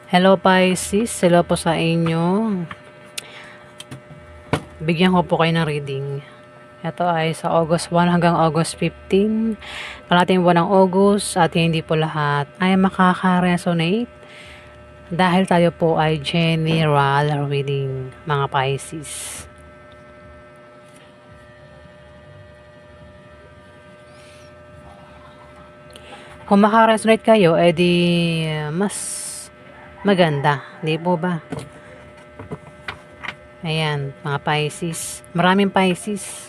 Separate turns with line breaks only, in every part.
Hello Pisces, hello po sa inyo. Bigyan ko po kayo ng reading. Ito ay sa August 1 hanggang August 15. Kalating buwan ng August at hindi po lahat ay makaka-resonate dahil tayo po ay general reading, mga Pisces. Kung maka-resonate kayo, edi mas maganda, di po ba? Ayan, mga Pisces. Maraming Pisces.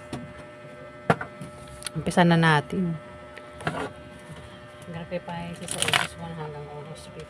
Umpisa na natin. Grabe Pisces sa August 1 hanggang August 15.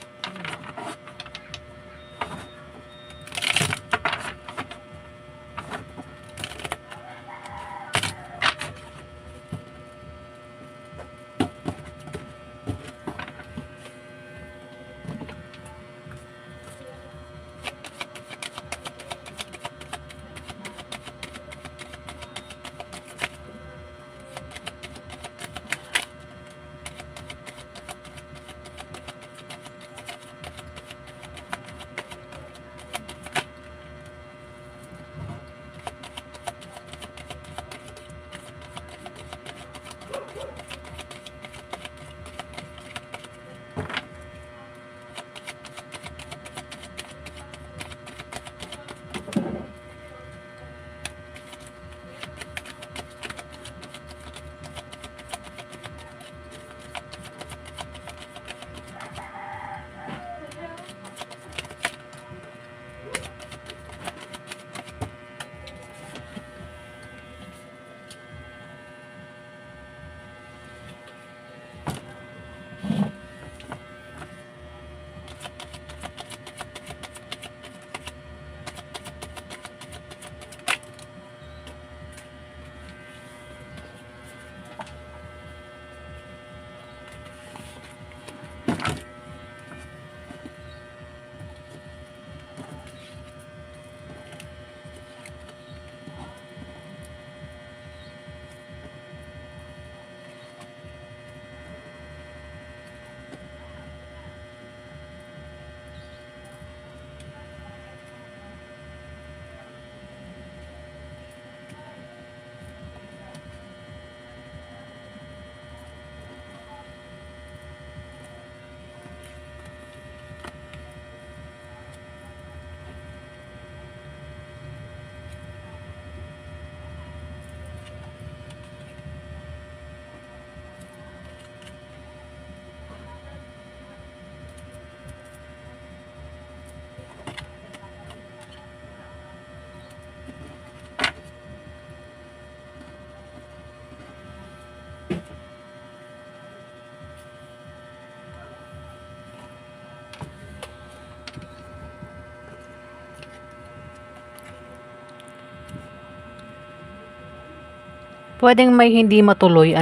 Pwedeng may hindi matuloy,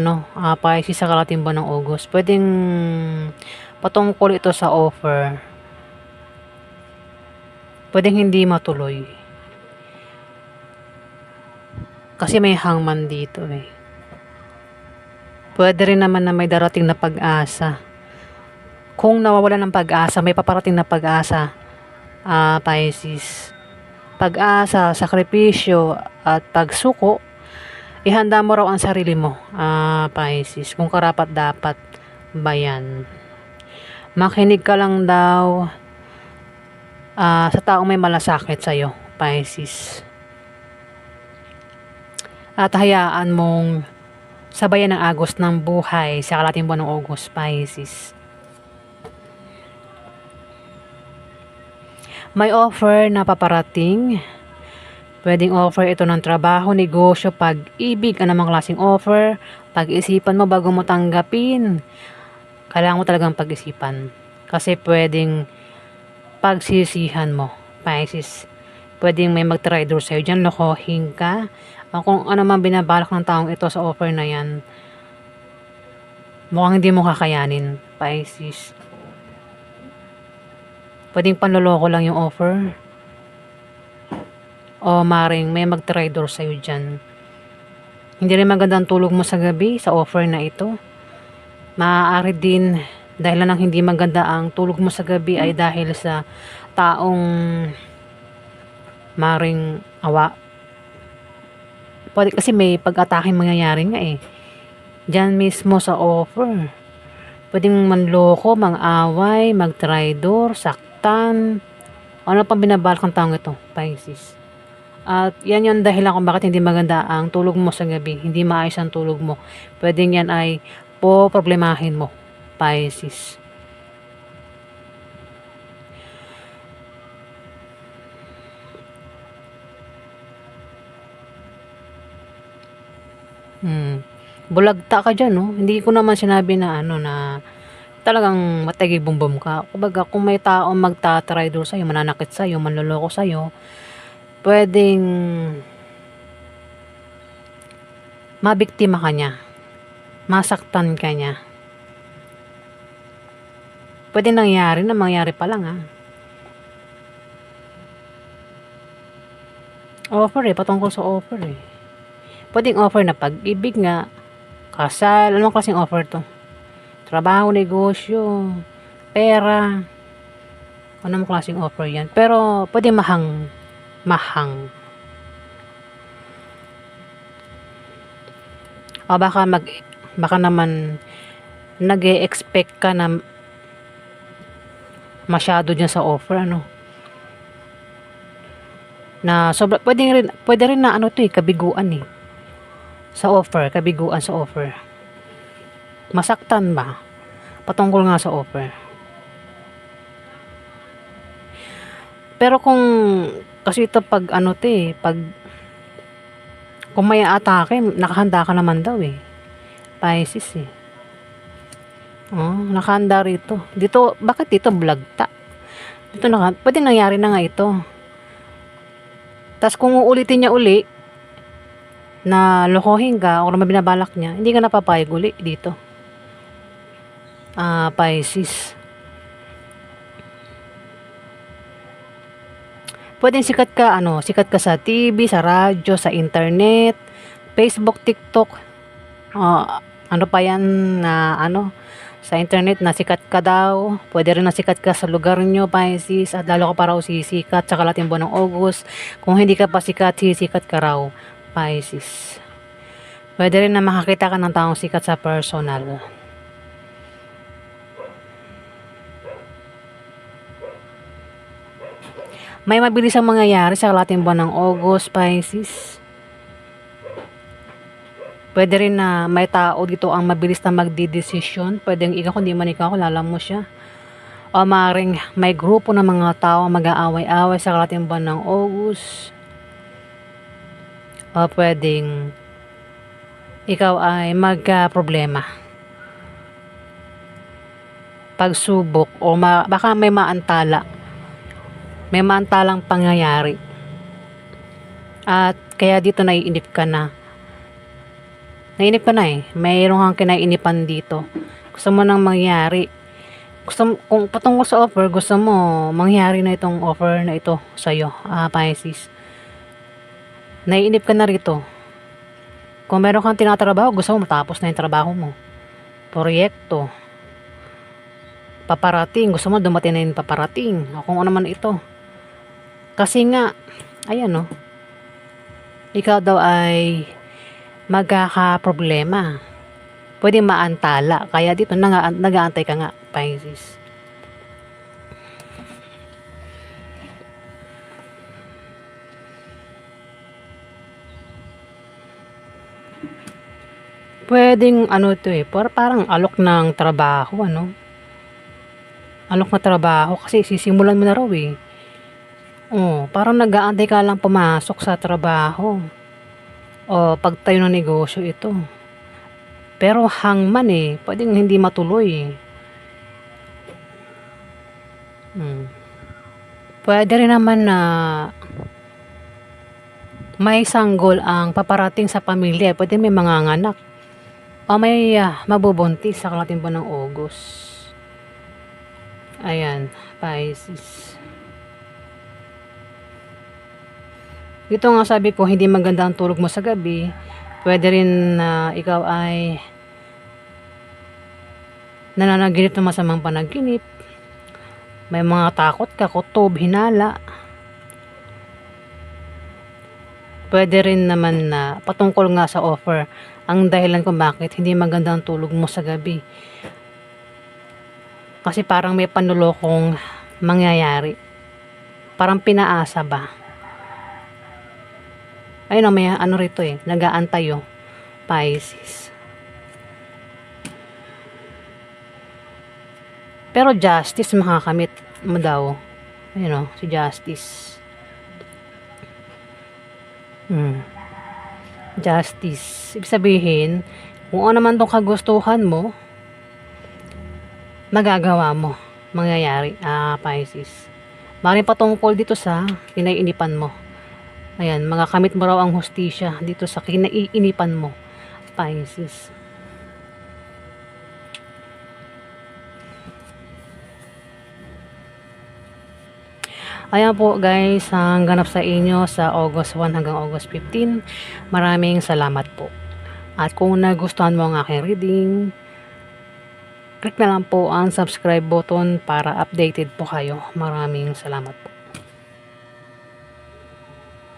Pisces sa kalating buwan ng August. Pwedeng patungkol ito sa offer. Pwedeng hindi matuloy. Kasi may hangman dito eh. Pwede rin naman na may darating na pag-asa. Kung nawawala ng pag-asa, may paparating na pag-asa, Pisces. Pag-asa, sakripisyo, at pagsuko, ihanda mo raw ang sarili mo, Pisces, kung karapat dapat ba yan. Makinig ka lang daw sa taong may malasakit sa'yo, Pisces. At hayaan mong sabayan ng agos ng buhay sa kalating buwan ng August, Pisces. May offer na paparating. Pwedeng offer ito ng trabaho, negosyo, pag-ibig, anumang klaseng offer. Pag-isipan mo bago mo tanggapin. Kailangan mo talagang pag-isipan. Kasi pwedeng pagsisihan mo, Pisces. Pwedeng may mag-traitor sa'yo dyan, lokohin ka. O kung ano man binabalak ng taong ito sa offer na yan, mukhang hindi mo kakayanin, Pisces. Pwedeng panloloko lang yung offer. O maring may mag-traitor sa'yo dyan. Hindi rin magandang tulog mo sa gabi sa offer na ito. Maaari din Dahilan ng hindi maganda ang tulog mo sa gabi ay dahil sa taong maring awa. Pwede kasi may pag-atake mangyayari nga eh. Diyan mismo sa offer. Pwedeng manloko, mang-away, mag-traidor, saktan. Ano pang binabalak ng taong ito, Pisces? At yan yung dahilan kung bakit hindi maganda ang tulog mo sa gabi. Hindi maayos ang tulog mo. Pwedeng yan ay problemahin mo, Pisces. Bulagta ka dyan, no? Hindi ko naman sinabi na ano na talagang matagi-bumbum ka. Kumbaga, kung may taong magta-traidor sa'yo, mananakit sa'yo, manloloko sa'yo, pwedeng mabiktima ka niya, masaktan ka niya. Pwede nangyari na mangyari pa lang, ha? Offer eh, patungkol sa offer eh. Pwedeng offer na pag-ibig nga, kasal, anong klaseng offer to? Trabaho, negosyo, pera, anong klaseng offer yan? Pero pwede mahang. O baka naman nag-e-expect ka na masyado dyan sa offer, ano? Na sobra, pwede rin na ano to eh, kabiguan eh. Sa offer, kabiguan sa offer. Masaktan ba? Patungkol nga sa offer. Pero kung, kasi ito pag ano to eh, pag, kung may atake, nakahanda ka naman daw eh. Pisces eh. Oh, nakahanda rito. Dito, bakit dito blagta? Dito pwede nangyari na nga ito. Tapos kung uulitin niya uli, na lokohin ka o na binabalak niya, hindi ka napapayag uli dito. Pisces. Pwedeng sikat ka sa TV, sa radyo, sa internet, Facebook, TikTok, ano pa yan na sa internet na sikat ka daw. Pwede rin na sikat ka sa lugar nyo, Pisces, at lalo ka pa raw sisikat sa kalating buwan ng August. Kung hindi ka pa sikat, sisikat ka raw, Pisces. Pwede rin na makakita ka ng taong sikat sa personal. May mabilis ang mangyayari sa kalating buwan ng August, Pisces. Pwede rin na may tao dito ang mabilis na magdidesisyon. Pwedeng ikaw, kundi man ikaw, kilala mo siya. O maaaring may grupo ng mga tao mag-aaway-away sa kalating buwan ng August. O pwedeng ikaw ay magka-problema. Pagsubok o baka may maantala. May maantalang pangyayari. At kaya dito naiinip ka na. Nainip ka na eh. Mayroon kang kinainipan dito. Gusto mo nang mangyari. Kung patungkol sa offer, gusto mo mangyari na itong offer na ito sa'yo, Pisces. Naiinip ka na rito. Kung meron kang tinatrabaho, gusto mo matapos na yung trabaho mo. Proyekto. Paparating. Gusto mo dumating na yung paparating. O kung ano man ito. Kasi nga, ayan o. Ikaw daw ay magkakaproblema. Pwede maantala. Kaya dito, nag-aantay ka nga, Pisces. Pwedeng ito eh, parang alok ng trabaho, alok na trabaho kasi sisimulan mo na raw eh. Parang nag-aantay ka lang pumasok sa trabaho o pagtayo ng negosyo ito. Pero hangman eh, pwedeng hindi matuloy eh. Pwede rin naman na may sanggol ang paparating sa pamilya. Pwede may manganganak o may mabubuntis sa kalating buwan ng August. Ayan, Pisces. Dito nga sabi ko, hindi maganda ang tulog mo sa gabi. Pwede rin na ikaw ay nananaginip ng masamang panaginip, may mga takot ka, kutob, hinala. Pwede rin naman na patungkol nga sa offer, ang dahilan kung bakit hindi maganda ang tulog mo sa gabi. Kasi parang may panlolokong mangyayari. Parang pinaasa ba? Ayun, may ano rito nag-aantay Pisces. Pero justice makakamit mo daw. Ayun si Justice. Justice. Ibig sabihin, kung ano man tong kagustuhan mo, magagawa mo. Mangyayari, Pisces. Maraming patungkol dito sa kinaiinipan mo. Ayan, magakamit mo raw ang hustisya dito sa kinaiinipan mo, Pisces. Ayan po guys, ang ganap sa inyo sa August 1 hanggang August 15. Maraming salamat po. At kung nagustuhan mo ang aking reading, click na lang po ang subscribe button para updated po kayo. Maraming salamat po.